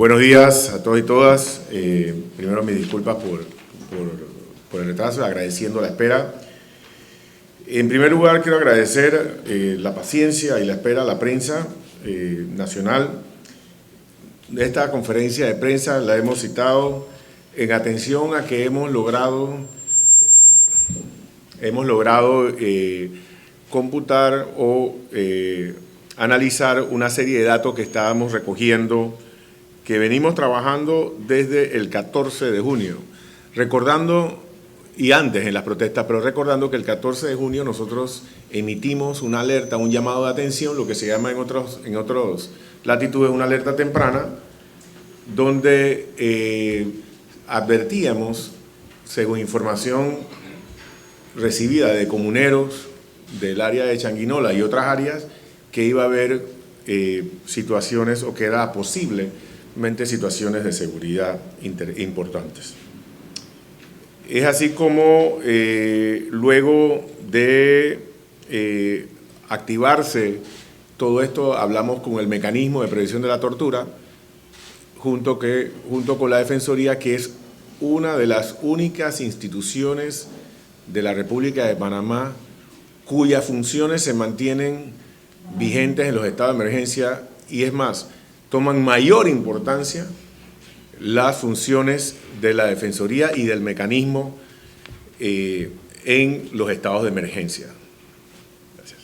Buenos días a todos y todas. Primero mis disculpas por el retraso, agradeciendo la espera. En primer lugar, quiero agradecer la paciencia y la espera a la prensa nacional. Esta conferencia de prensa la hemos citado en atención a que hemos logrado computar o analizar una serie de datos que estábamos recogiendo, que venimos trabajando desde el 14 de junio, recordando, y antes en las protestas, pero recordando que el 14 de junio nosotros emitimos una alerta, un llamado de atención, lo que se llama en otros latitudes una alerta temprana, donde advertíamos, según información recibida de comuneros del área de Changuinola y otras áreas, que iba a haber situaciones o que era posiblemente situaciones de seguridad importantes. Es así como luego de activarse todo esto, hablamos con el mecanismo de prevención de la tortura, junto con la Defensoría, que es una de las únicas instituciones de la República de Panamá cuyas funciones se mantienen vigentes en los estados de emergencia, y es más, toman mayor importancia las funciones de la Defensoría y del mecanismo en los estados de emergencia. Gracias.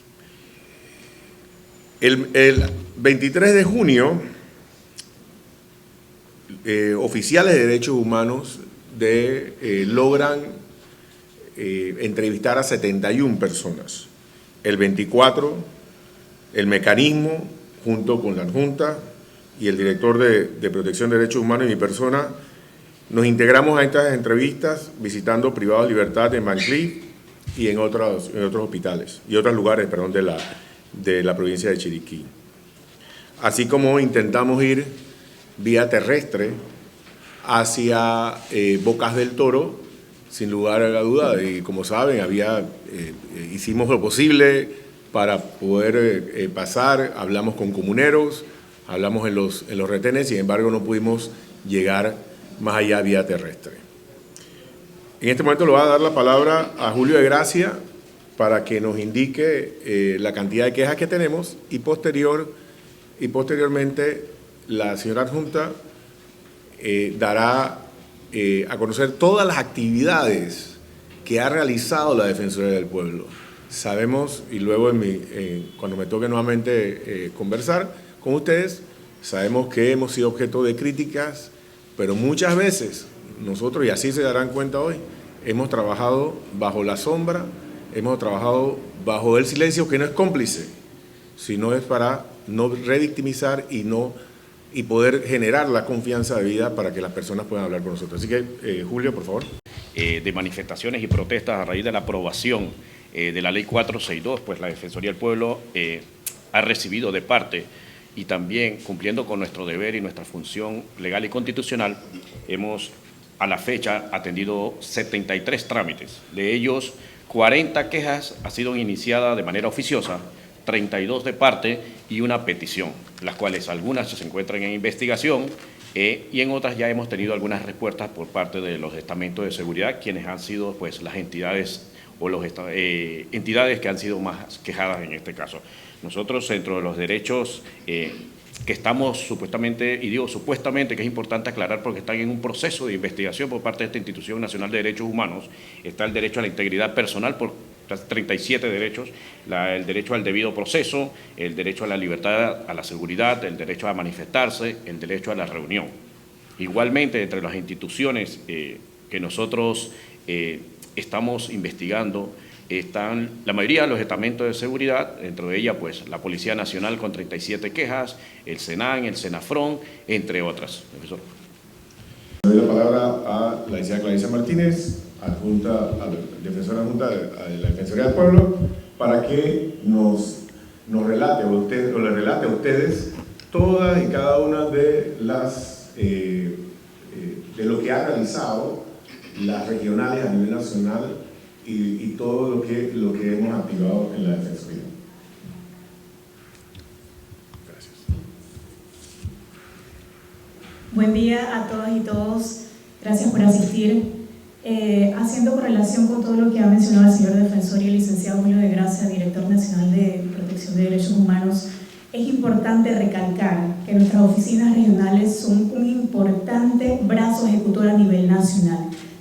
El 23 de junio, oficiales de derechos humanos logran entrevistar a 71 personas. El 24, el mecanismo, junto con la Junta y el director de Protección de Derechos Humanos y mi persona, nos integramos a estas entrevistas visitando privados de libertad en Vancleave y en otros hospitales y otros lugares, perdón, de la provincia de Chiriquí. Así como intentamos ir vía terrestre hacia Bocas del Toro, sin lugar a la duda, y como saben, hicimos lo posible para poder pasar, hablamos con comuneros, hablamos en los retenes, sin embargo no pudimos llegar más allá vía terrestre. En este momento le voy a dar la palabra a Julio de Gracia para que nos indique la cantidad de quejas que tenemos y posteriormente la señora adjunta dará a conocer todas las actividades que ha realizado la Defensoría del Pueblo. Sabemos, y luego cuando me toque nuevamente conversar con ustedes, sabemos que hemos sido objeto de críticas, pero muchas veces nosotros, y así se darán cuenta hoy, hemos trabajado bajo la sombra, hemos trabajado bajo el silencio, que no es cómplice, sino es para no revictimizar y poder generar la confianza debida para que las personas puedan hablar con nosotros. Así que, Julio, por favor. De manifestaciones y protestas a raíz de la aprobación de la Ley 462, pues la Defensoría del Pueblo ha recibido de parte, y también cumpliendo con nuestro deber y nuestra función legal y constitucional, hemos a la fecha atendido 73 trámites. De ellos, 40 quejas han sido iniciadas de manera oficiosa, 32 de parte y una petición, las cuales algunas se encuentran en investigación y en otras ya hemos tenido algunas respuestas por parte de los estamentos de seguridad, quienes han sido pues las entidades o entidades que han sido más quejadas en este caso. Nosotros, dentro de los derechos que estamos supuestamente, y digo supuestamente, que es importante aclarar porque están en un proceso de investigación por parte de esta Institución Nacional de Derechos Humanos, está el derecho a la integridad personal por 37 derechos, el derecho al debido proceso, el derecho a la libertad, a la seguridad, el derecho a manifestarse, el derecho a la reunión. Igualmente, entre las instituciones que nosotros estamos investigando, están la mayoría de los estamentos de seguridad, dentro de ellas pues la Policía Nacional con 37 quejas, el SENAN, el SENAFRON, entre otras. Profesor. Doy la palabra a la licenciada Claricia Martínez, defensora adjunta de la Defensoría del Pueblo, para que nos relate le relate a ustedes todas y cada una de lo que ha realizado las regionales a nivel nacional y todo lo que hemos activado en la Defensoría. Gracias. Buen día a todas y todos. Gracias por asistir. Haciendo correlación con todo lo que ha mencionado el señor defensor y el licenciado Julio de Gracia, director nacional de Protección de Derechos Humanos, es importante recalcar que nuestras oficinas regionales son un importante brazo ejecutor a nivel nacional.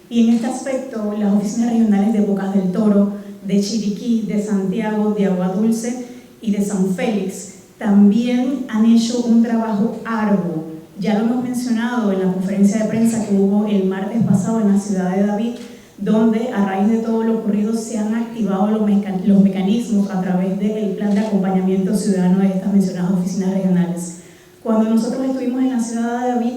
Y en este aspecto, las oficinas regionales de Bocas del Toro, de Chiriquí, de Santiago, de Aguadulce y de San Félix también han hecho un trabajo arduo. Ya lo hemos mencionado en la conferencia de prensa que hubo el martes pasado en la ciudad de David, donde a raíz de todo lo ocurrido se han activado los mecanismos a través del plan de acompañamiento ciudadano de estas mencionadas oficinas regionales. Cuando nosotros estuvimos en la ciudad de David,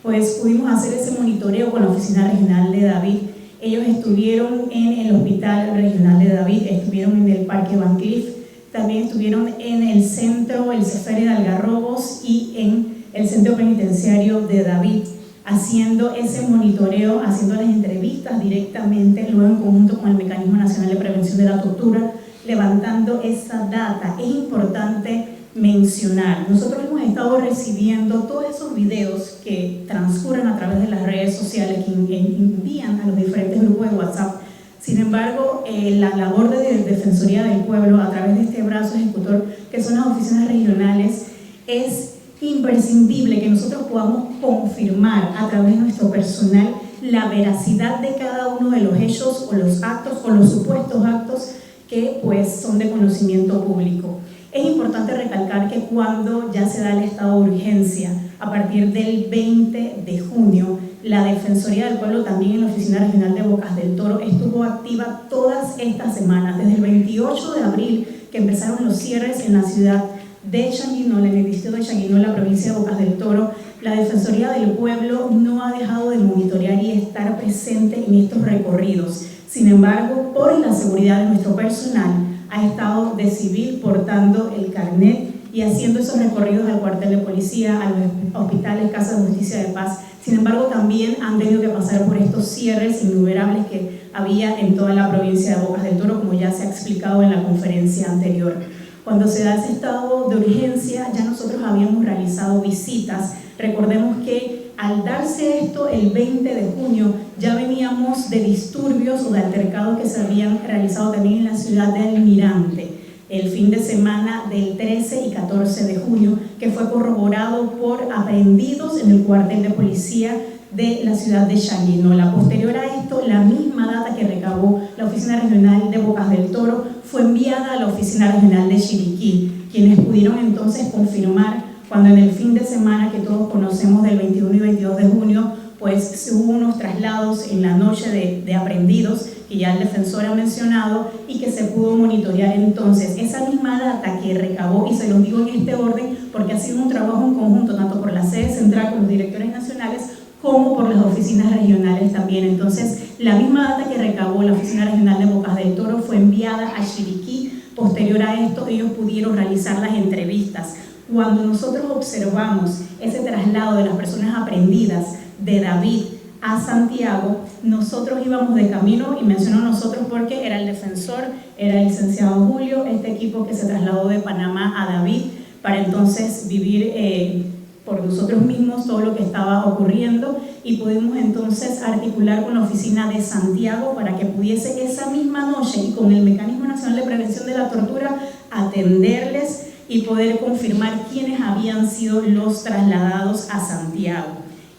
pues pudimos hacer ese monitoreo con la oficina regional de David. Ellos estuvieron en el hospital regional de David, estuvieron en el parque Van Cleef, también estuvieron en el centro, el Cefere de Algarrobos y en el centro penitenciario de David, haciendo ese monitoreo, haciendo las entrevistas directamente, luego en conjunto con el Mecanismo Nacional de Prevención de la Tortura, levantando esa data. Es importante mencionar, nosotros hemos estado recibiendo todos esos videos que transcurren a través de las redes sociales, que envían a los diferentes grupos de WhatsApp. Sin embargo, la labor de Defensoría del Pueblo a través de este brazo ejecutor, que son las oficinas regionales, es imprescindible que nosotros podamos confirmar a través de nuestro personal la veracidad de cada uno de los hechos o los actos o los supuestos actos que pues son de conocimiento público. Es importante recalcar que cuando ya se da el estado de urgencia, a partir del 20 de junio, la Defensoría del Pueblo también en la Oficina Regional de Bocas del Toro estuvo activa todas estas semanas, desde el 28 de abril que empezaron los cierres en la ciudad de Changuinola, en el distrito de Changuinola, provincia de Bocas del Toro. La Defensoría del Pueblo no ha dejado de monitorear y estar presente en estos recorridos. Sin embargo, por la seguridad de nuestro personal, ha estado de civil portando el carnet y haciendo esos recorridos al cuartel de policía, a los hospitales, casas de justicia de paz. Sin embargo, también han tenido que pasar por estos cierres innumerables que había en toda la provincia de Bocas del Toro, como ya se ha explicado en la conferencia anterior. Cuando se da ese estado de urgencia, ya nosotros habíamos realizado visitas. Recordemos que al darse esto el 20 de junio, ya veníamos de disturbios o de altercados que se habían realizado también en la ciudad de Almirante, el fin de semana del 13 y 14 de junio, que fue corroborado por aprehendidos en el cuartel de policía de la ciudad de Changuinola. Posterior a esto, la misma data que recabó la Oficina Regional de Bocas del Toro fue enviada a la Oficina Regional de Chiriquí, quienes pudieron entonces confirmar cuando en el fin de semana que todos conocemos del 21 y 22 de junio, pues hubo unos traslados en la noche de aprehendidos, que ya el defensor ha mencionado, y que se pudo monitorear entonces esa misma data que recabó, y se los digo en este orden porque ha sido un trabajo en conjunto tanto por la sede central con los directores nacionales como por las oficinas regionales también. Entonces, la misma data que recabó la Oficina Regional de Bocas del Toro fue enviada a Chiriquí. Posterior a esto, ellos pudieron realizar las entrevistas. Cuando nosotros observamos ese traslado de las personas aprehendidas de David a Santiago, nosotros íbamos de camino, y menciono nosotros porque era el defensor, era el licenciado Julio, este equipo que se trasladó de Panamá a David para entonces vivir por nosotros mismos todo lo que estaba ocurriendo, y pudimos entonces articular con la oficina de Santiago para que pudiese esa misma noche y con el Mecanismo Nacional de Prevención de la Tortura atenderles y poder confirmar quiénes habían sido los trasladados a Santiago.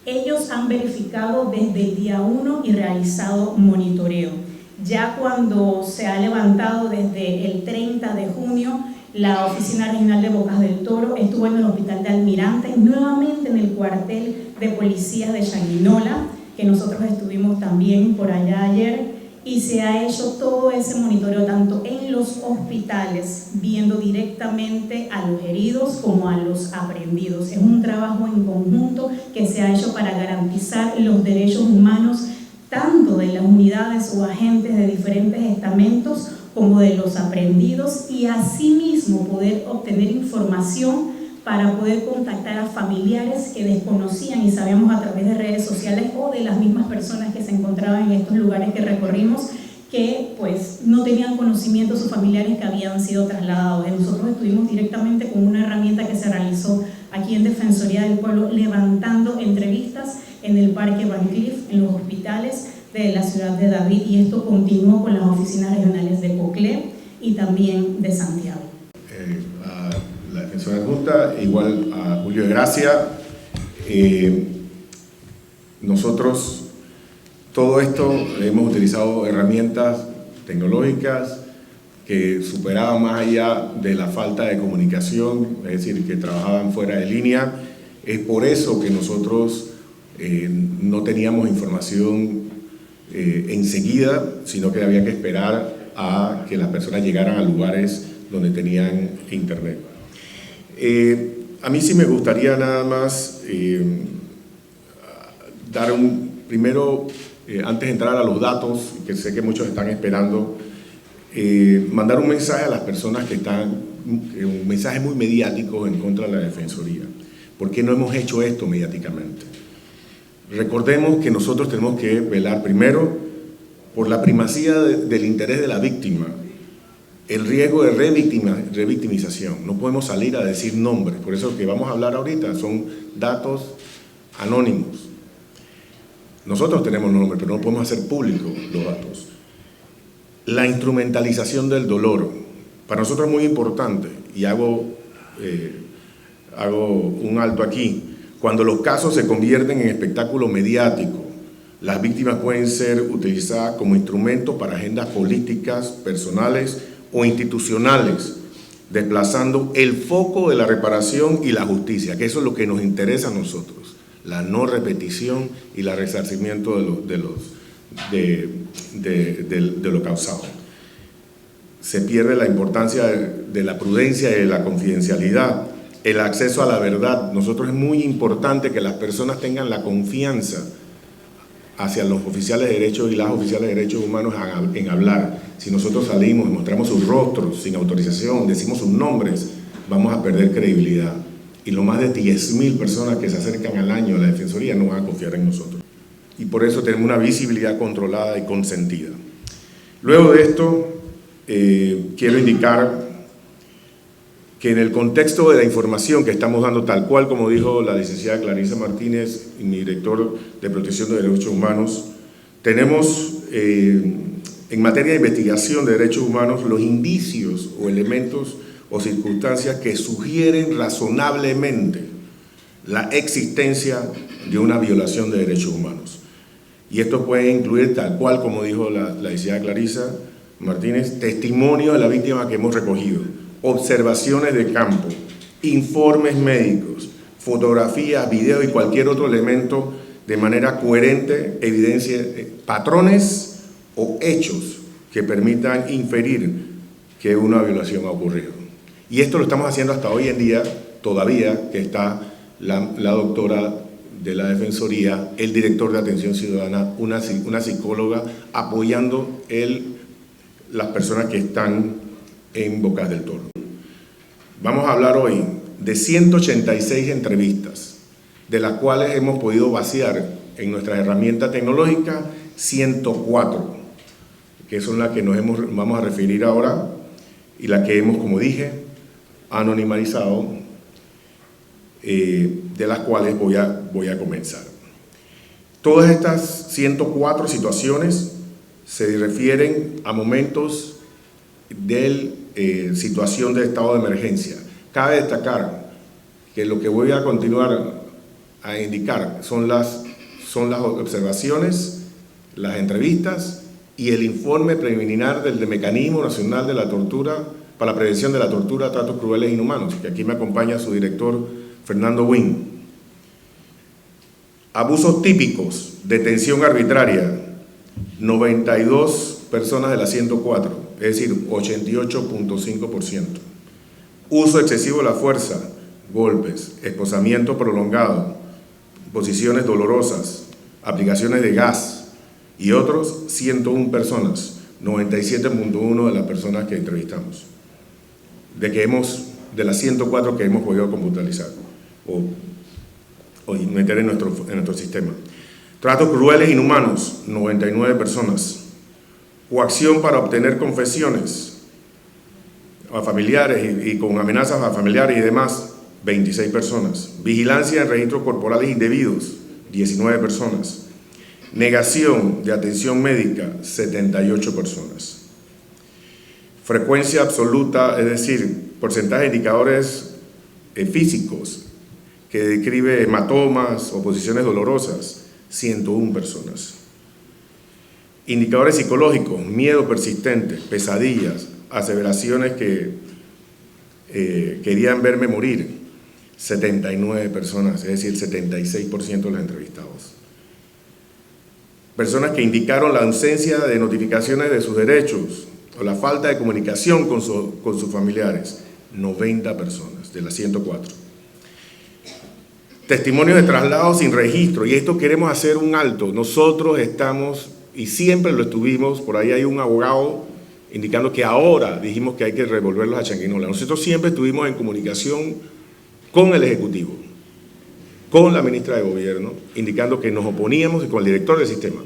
Ellos han verificado desde el día 1 y realizado monitoreo. Ya cuando se ha levantado desde el 30 de junio, la Oficina Regional de Bocas del Toro estuvo en el hospital de Almirante, nuevamente en el cuartel de policías de Changuinola, que nosotros estuvimos también por allá ayer, y se ha hecho todo ese monitoreo tanto en los hospitales, viendo directamente a los heridos como a los aprehendidos. Es un trabajo en conjunto que se ha hecho para garantizar los derechos humanos tanto de las unidades o agentes de diferentes estamentos como de los aprehendidos, y asimismo poder obtener información para poder contactar a familiares que desconocían y sabíamos a través de redes sociales o de las mismas personas que se encontraban en estos lugares que recorrimos que pues no tenían conocimiento sus familiares que habían sido trasladados. Nosotros estuvimos directamente con una herramienta que se realizó aquí en Defensoría del Pueblo, levantando entrevistas en el Parque Van Cleef, en los hospitales de la ciudad de David, y esto continuó con las oficinas regionales de Coclé y también de Santiago. A la defensora de Junta, igual a Julio de Gracia, nosotros todo esto hemos utilizado herramientas tecnológicas que superaban más allá de la falta de comunicación, es decir, que trabajaban fuera de línea. Es por eso que nosotros no teníamos información enseguida, sino que había que esperar a que las personas llegaran a lugares donde tenían internet. A mí sí me gustaría nada más dar primero, antes de entrar a los datos, que sé que muchos están esperando, mandar un mensaje a las personas que están, un mensaje muy mediático en contra de la Defensoría. ¿Por qué no hemos hecho esto mediáticamente? Recordemos que nosotros tenemos que velar primero por la primacía del interés de la víctima, el riesgo de revictimización. No podemos salir a decir nombres, por eso que vamos a hablar ahorita son datos anónimos. Nosotros tenemos nombres, pero no podemos hacer públicos los datos. La instrumentalización del dolor, para nosotros es muy importante, y hago un alto aquí. Cuando los casos se convierten en espectáculo mediático, las víctimas pueden ser utilizadas como instrumento para agendas políticas, personales o institucionales, desplazando el foco de la reparación y la justicia, que eso es lo que nos interesa a nosotros, la no repetición y el resarcimiento de lo causado. Se pierde la importancia de la prudencia y de la confidencialidad, el acceso a la verdad. Nosotros es muy importante que las personas tengan la confianza hacia los oficiales de derechos y las oficiales de derechos humanos en hablar. Si nosotros salimos y mostramos sus rostros sin autorización, decimos sus nombres, vamos a perder credibilidad. Y lo más de 10.000 personas que se acercan al año a la Defensoría no van a confiar en nosotros. Y por eso tenemos una visibilidad controlada y consentida. Luego de esto, quiero indicar que en el contexto de la información que estamos dando, tal cual como dijo la licenciada Clarisa Martínez, mi director de Protección de Derechos Humanos, tenemos en materia de investigación de derechos humanos los indicios o elementos o circunstancias que sugieren razonablemente la existencia de una violación de derechos humanos. Y esto puede incluir, tal cual como dijo la licenciada Clarisa Martínez, testimonios de la víctima que hemos recogido, observaciones de campo, informes médicos, fotografías, videos y cualquier otro elemento de manera coherente, evidencia patrones o hechos que permitan inferir que una violación ha ocurrido. Y esto lo estamos haciendo hasta hoy en día, todavía que está la doctora de la Defensoría, el director de Atención Ciudadana, una psicóloga apoyando las personas que están en Bocas del Toro. Vamos a hablar hoy de 186 entrevistas, de las cuales hemos podido vaciar en nuestra herramienta tecnológica 104, que son las que vamos a referir ahora, y las que hemos, como dije, anonimizado, de las cuales voy a comenzar. Todas estas 104 situaciones se refieren a momentos de situación de estado de emergencia. Cabe destacar que lo que voy a continuar a indicar son las observaciones, las entrevistas y el informe preliminar del Mecanismo Nacional de la Tortura para la Prevención de la Tortura, Tratos Crueles e Inhumanos, que aquí me acompaña su director Fernando Wynn. Abusos típicos, detención arbitraria, 92 personas de las 104, es decir, 88.5%. Uso excesivo de la fuerza, golpes, esposamiento prolongado, posiciones dolorosas, aplicaciones de gas y otros, 101 personas, 97.1% de las personas que entrevistamos, de las 104 que hemos podido computarizar o meter en nuestro sistema. Tratos crueles e inhumanos, 99 personas, coacción para obtener confesiones a familiares y con amenazas a familiares y demás, 26 personas. Vigilancia en registros corporales indebidos, 19 personas. Negación de atención médica, 78 personas. Frecuencia absoluta, es decir, porcentaje de indicadores físicos que describe hematomas o posiciones dolorosas, 101 personas. Indicadores psicológicos, miedo persistente, pesadillas, aseveraciones que querían verme morir, 79 personas, es decir, 76% de los entrevistados. Personas que indicaron la ausencia de notificaciones de sus derechos o la falta de comunicación con sus familiares, 90 personas de las 104. Testimonios de traslado sin registro, y esto queremos hacer un alto. Nosotros estamos, y siempre lo estuvimos, por ahí hay un abogado indicando que ahora dijimos que hay que revolverlos a Changuinola. Nosotros siempre estuvimos en comunicación con el Ejecutivo, con la ministra de Gobierno, indicando que nos oponíamos, y con el director del sistema,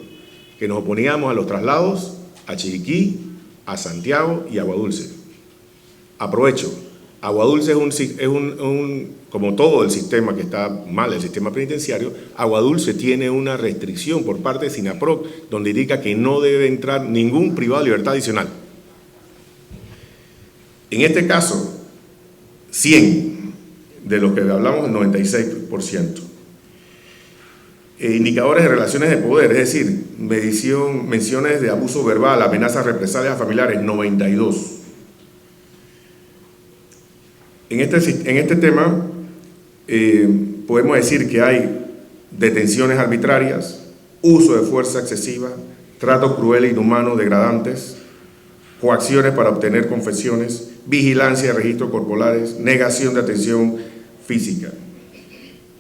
que nos oponíamos a los traslados a Chiriquí, a Santiago y a Aguadulce. Aprovecho, Aguadulce es como todo el sistema que está mal, el sistema penitenciario, Aguadulce tiene una restricción por parte de SINAPROC, donde indica que no debe entrar ningún privado de libertad adicional. En este caso, 100 de los que hablamos, el 96%. Indicadores de relaciones de poder, es decir, menciones de abuso verbal, amenazas, represalias a familiares, 92. En este tema podemos decir que hay detenciones arbitrarias, uso de fuerza excesiva, trato cruel e inhumano, degradantes, coacciones para obtener confesiones, vigilancia de registros corporales, negación de atención física.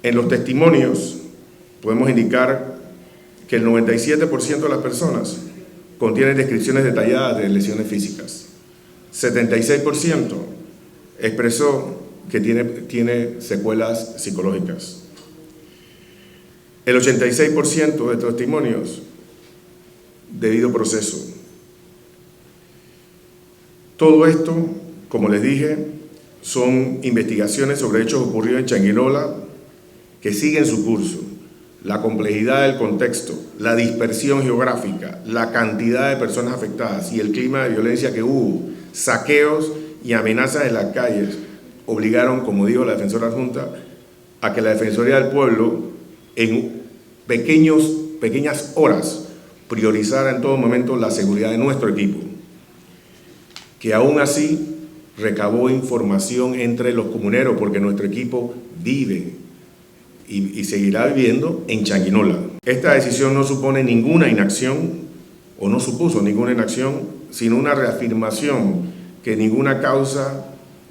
En los testimonios podemos indicar que el 97% de las personas contienen descripciones detalladas de lesiones físicas. 76% expresó que tiene secuelas psicológicas. El 86% de testimonios, debido proceso. Todo esto, como les dije, son investigaciones sobre hechos ocurridos en Changuinola que siguen su curso. La complejidad del contexto, la dispersión geográfica, la cantidad de personas afectadas y el clima de violencia que hubo, saqueos y amenazas en las calles, obligaron, como dijo la defensora adjunta, a que la Defensoría del Pueblo, en pequeñas horas, priorizara en todo momento la seguridad de nuestro equipo, que aún así recabó información entre los comuneros, porque nuestro equipo vive y seguirá viviendo en Changuinola. Esta decisión no supone ninguna inacción, o no supuso ninguna inacción, sino una reafirmación que ninguna causa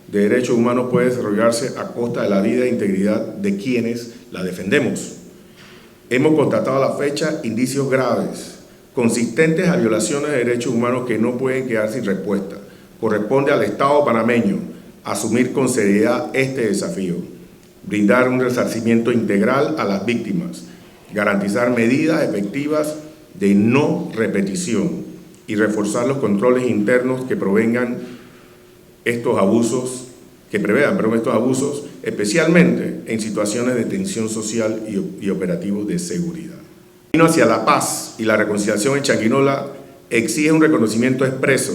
de derechos humanos puede desarrollarse a costa de la vida e integridad de quienes la defendemos. Hemos constatado a la fecha indicios graves, consistentes a violaciones de derechos humanos que no pueden quedar sin respuesta. Corresponde al Estado panameño asumir con seriedad este desafío, brindar un resarcimiento integral a las víctimas, garantizar medidas efectivas de no repetición y reforzar los controles internos que prevean estos abusos, especialmente en situaciones de tensión social y operativos de seguridad. El camino hacia la paz y la reconciliación en Changuinola exige un reconocimiento expreso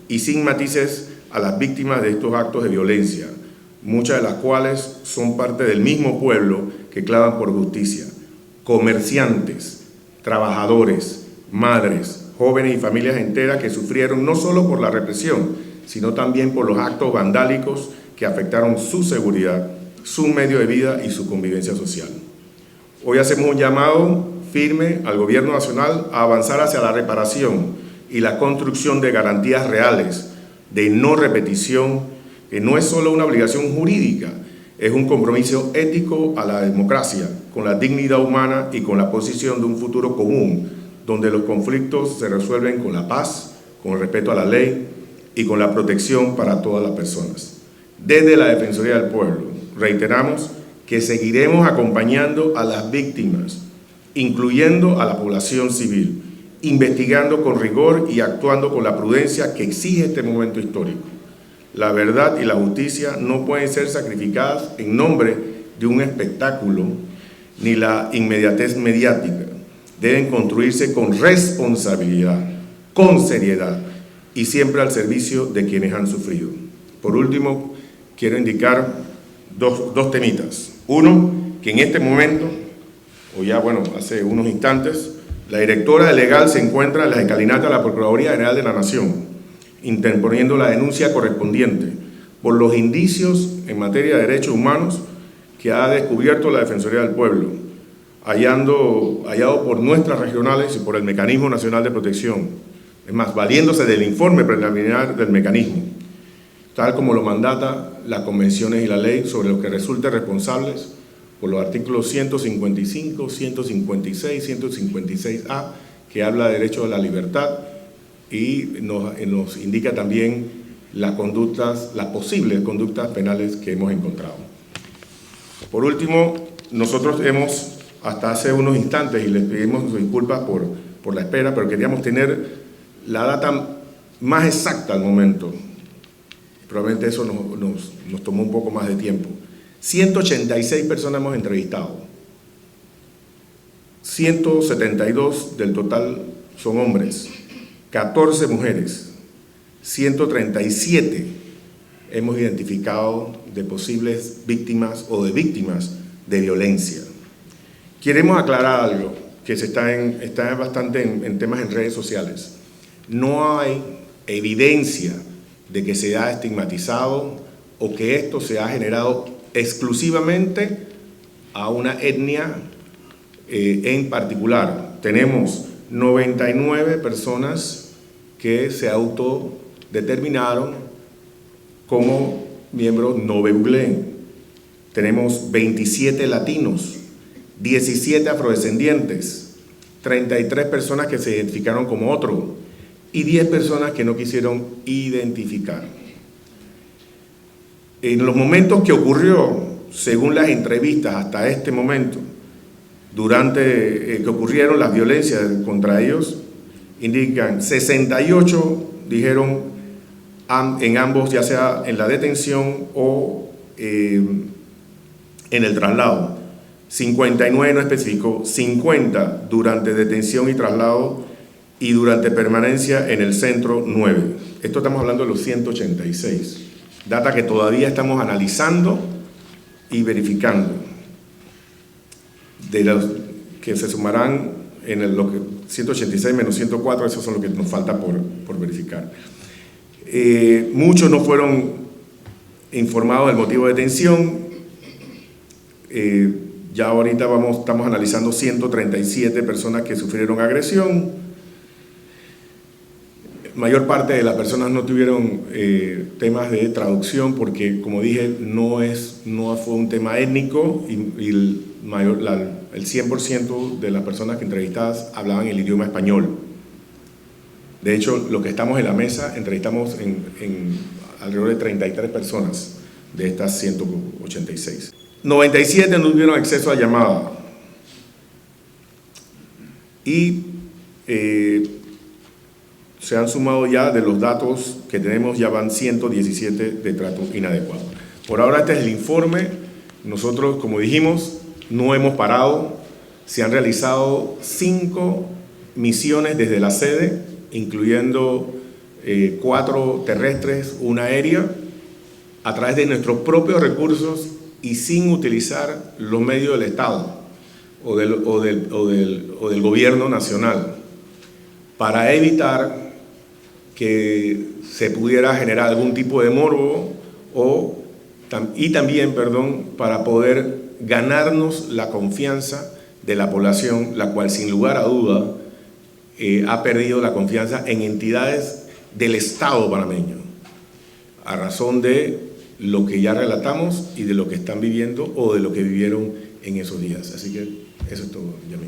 y sin matices a las víctimas de estos actos de violencia, muchas de las cuales son parte del mismo pueblo que claman por justicia. Comerciantes, trabajadores, madres, jóvenes y familias enteras que sufrieron no solo por la represión, sino también por los actos vandálicos que afectaron su seguridad, su medio de vida y su convivencia social. Hoy hacemos un llamado firme al Gobierno Nacional a avanzar hacia la reparación y la construcción de garantías reales, de no repetición, que no es solo una obligación jurídica, es un compromiso ético a la democracia, con la dignidad humana y con la posición de un futuro común, donde los conflictos se resuelven con la paz, con el respeto a la ley y con la protección para todas las personas. Desde la Defensoría del Pueblo, reiteramos que seguiremos acompañando a las víctimas, incluyendo a la población civil, investigando con rigor y actuando con la prudencia que exige este momento histórico. La verdad y la justicia no pueden ser sacrificadas en nombre de un espectáculo ni la inmediatez mediática. Deben construirse con responsabilidad, con seriedad y siempre al servicio de quienes han sufrido. Por último, quiero indicar dos temitas. Uno, que en este momento, o ya bueno, hace unos instantes, la directora de Legal se encuentra en la escalinata de la Procuraduría General de la Nación, interponiendo la denuncia correspondiente por los indicios en materia de derechos humanos que ha descubierto la Defensoría del Pueblo, hallado por nuestras regionales y por el Mecanismo Nacional de Protección, es más, valiéndose del informe preliminar del mecanismo, tal como lo mandata las convenciones y la ley sobre los que resulten responsables por los artículos 155, 156, 156A, que habla de derecho a la libertad y nos indica también las posibles conductas penales que hemos encontrado. Por último, nosotros hemos, hasta hace unos instantes, y les pedimos disculpas por la espera, pero queríamos tener la data más exacta al momento. Probablemente eso nos tomó un poco más de tiempo. 186 personas hemos entrevistado. 172 del total son hombres, 14 mujeres, 137 hemos identificado de posibles víctimas o de víctimas de violencia. Queremos aclarar algo que está bastante en temas en redes sociales. No hay evidencia de que se ha estigmatizado o que esto se ha generado exclusivamente a una etnia en particular. Tenemos 99 personas que se autodeterminaron como miembros Noveulén. Tenemos 27 latinos, 17 afrodescendientes, 33 personas que se identificaron como otro y 10 personas que no quisieron identificar. En los momentos que ocurrió, según las entrevistas hasta este momento, que ocurrieron las violencias contra ellos, indican 68 dijeron en ambos, ya sea en la detención o en el traslado. 59 no especificó, 50 durante detención y traslado y durante permanencia en el centro 9. Esto estamos hablando de los 186. Data que todavía estamos analizando y verificando. De los que se sumarán en los 186 menos 104, esos son los que nos falta por verificar. Muchos no fueron informados del motivo de detención. Ya ahorita estamos analizando 137 personas que sufrieron agresión. Mayor parte de las personas no tuvieron temas de traducción porque, como dije, no fue un tema étnico y el 100% de las personas que entrevistadas hablaban el idioma español. De hecho, lo que estamos en la mesa, entrevistamos en alrededor de 33 personas de estas 186. 97 no tuvieron acceso a llamada y se han sumado ya de los datos que tenemos, ya van 117 de trato inadecuado. Por ahora este es el informe. Nosotros, como dijimos, no hemos parado. Se han realizado 5 misiones desde la sede, incluyendo 4 terrestres, 1 aérea, a través de nuestros propios recursos y sin utilizar los medios del Estado o del gobierno nacional, para evitar que se pudiera generar algún tipo de morbo y también, para poder ganarnos la confianza de la población, la cual sin lugar a duda ha perdido la confianza en entidades del Estado panameño, a razón de lo que ya relatamos y de lo que están viviendo o de lo que vivieron en esos días. Así que eso es todo, Yamil.